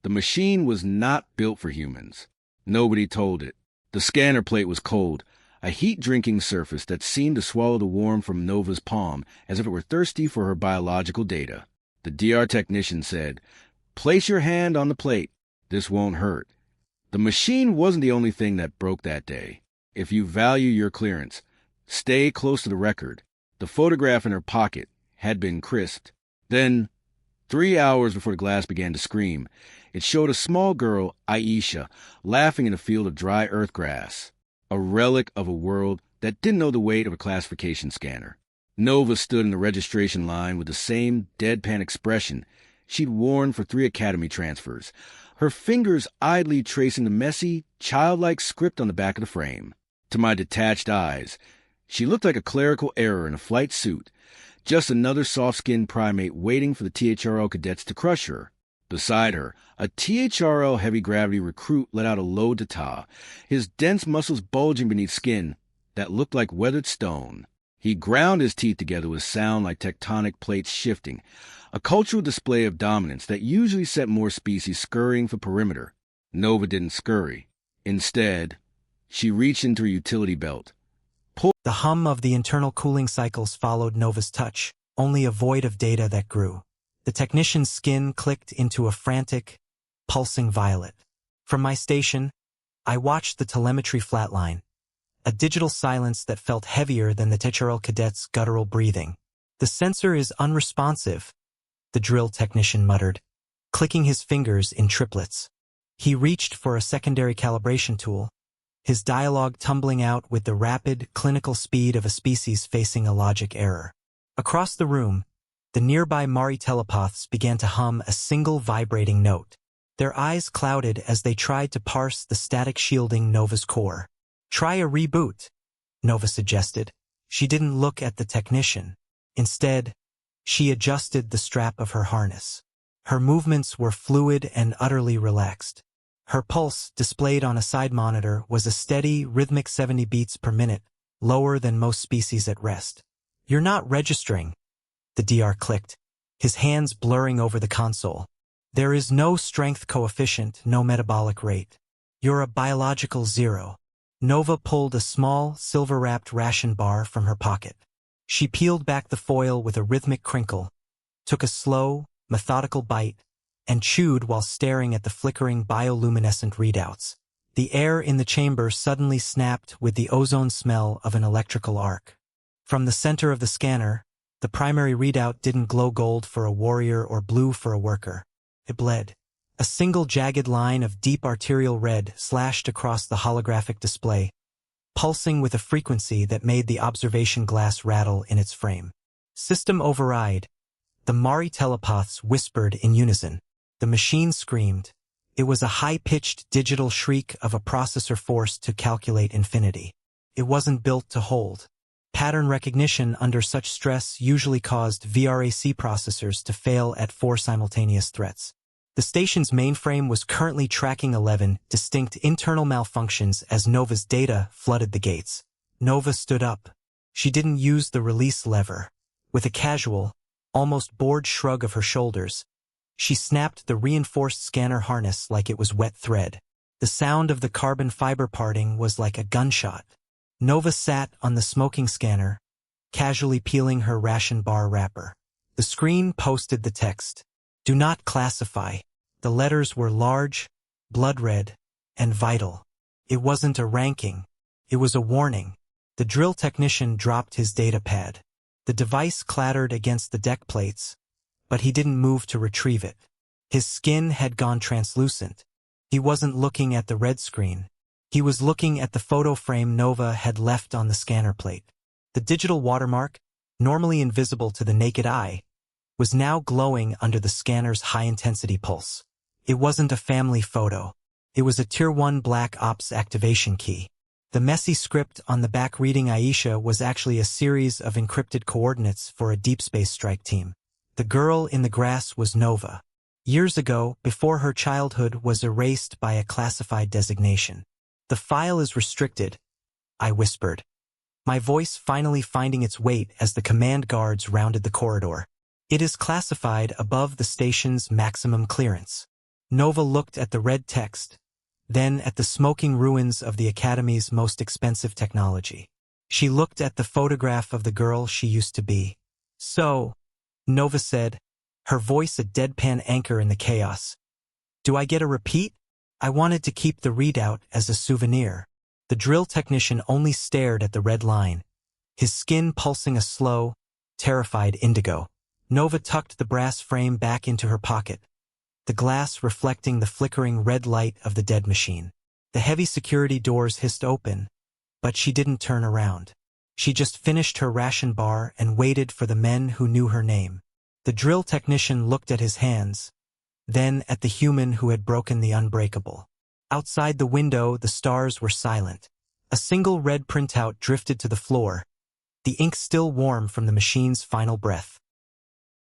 The machine was not built for humans. Nobody told it. The scanner plate was cold, a heat-drinking surface that seemed to swallow the warmth from Nova's palm as if it were thirsty for her biological data. The DR technician said, "Place your hand on the plate. This won't hurt." The machine wasn't the only thing that broke that day. If you value your clearance, stay close to the record. The photograph in her pocket had been crisped. Then, 3 hours before the glass began to scream, it showed a small girl, Aisha, laughing in a field of dry earth grass, a relic of a world that didn't know the weight of a classification scanner. Nova stood in the registration line with the same deadpan expression she'd worn for 3 academy transfers, her fingers idly tracing the messy, childlike script on the back of the frame. To my detached eyes, she looked like a clerical error in a flight suit, just another soft-skinned primate waiting for the THRL cadets to crush her. Beside her, a THRL heavy-gravity recruit let out a low d'etat, his dense muscles bulging beneath skin that looked like weathered stone. He ground his teeth together with sound like tectonic plates shifting, a cultural display of dominance that usually set more species scurrying for perimeter. Nova didn't scurry. Instead, she reached into her utility belt. The hum of the internal cooling cycles followed Nova's touch, only a void of data that grew. The technician's skin clicked into a frantic, pulsing violet. From my station, I watched the telemetry flatline, a digital silence that felt heavier than the THRL cadet's guttural breathing. "The sensor is unresponsive," the drill technician muttered, clicking his fingers in triplets. He reached for a secondary calibration tool, his dialogue tumbling out with the rapid, clinical speed of a species facing a logic error. Across the room, the nearby Mari telepaths began to hum a single vibrating note. Their eyes clouded as they tried to parse the static shielding Nova's core. "Try a reboot," Nova suggested. She didn't look at the technician. Instead, she adjusted the strap of her harness. Her movements were fluid and utterly relaxed. Her pulse, displayed on a side monitor, was a steady, rhythmic 70 beats per minute, lower than most species at rest. "You're not registering," the DR clicked, his hands blurring over the console. "There is no strength coefficient, no metabolic rate. You're a biological 0. Nova pulled a small, silver-wrapped ration bar from her pocket. She peeled back the foil with a rhythmic crinkle, took a slow, methodical bite, and chewed while staring at the flickering bioluminescent readouts. The air in the chamber suddenly snapped with the ozone smell of an electrical arc. From the center of the scanner, the primary readout didn't glow gold for a warrior or blue for a worker. It bled. A single jagged line of deep arterial red slashed across the holographic display, pulsing with a frequency that made the observation glass rattle in its frame. "System override," the Mari telepaths whispered in unison. The machine screamed. It was a high-pitched digital shriek of a processor forced to calculate infinity. It wasn't built to hold. Pattern recognition under such stress usually caused VRAC processors to fail at 4 simultaneous threats. The station's mainframe was currently tracking 11 distinct internal malfunctions as Nova's data flooded the gates. Nova stood up. She didn't use the release lever. With a casual, almost bored shrug of her shoulders, she snapped the reinforced scanner harness like it was wet thread. The sound of the carbon fiber parting was like a gunshot. Nova sat on the smoking scanner, casually peeling her ration bar wrapper. The screen posted the text, "Do not classify." The letters were large, blood red, and vital. It wasn't a ranking. It was a warning. The drill technician dropped his data pad. The device clattered against the deck plates, but he didn't move to retrieve it. His skin had gone translucent. He wasn't looking at the red screen. He was looking at the photo frame Nova had left on the scanner plate. The digital watermark, normally invisible to the naked eye, was now glowing under the scanner's high-intensity pulse. It wasn't a family photo. It was a Tier 1 Black Ops activation key. The messy script on the back reading Aisha was actually a series of encrypted coordinates for a deep space strike team. The girl in the grass was Nova. Years ago, before her childhood was erased by a classified designation. "The file is restricted," I whispered, my voice finally finding its weight as the command guards rounded the corridor. "It is classified above the station's maximum clearance." Nova looked at the red text, then at the smoking ruins of the Academy's most expensive technology. She looked at the photograph of the girl she used to be. "So," Nova said, her voice a deadpan anchor in the chaos. "Do I get a repeat? I wanted to keep the readout as a souvenir." The drill technician only stared at the red line, his skin pulsing a slow, terrified indigo. Nova tucked the brass frame back into her pocket, the glass reflecting the flickering red light of the dead machine. The heavy security doors hissed open, but she didn't turn around. She just finished her ration bar and waited for the men who knew her name. The drill technician looked at his hands, then at the human who had broken the unbreakable. Outside the window, the stars were silent. A single red printout drifted to the floor, the ink still warm from the machine's final breath.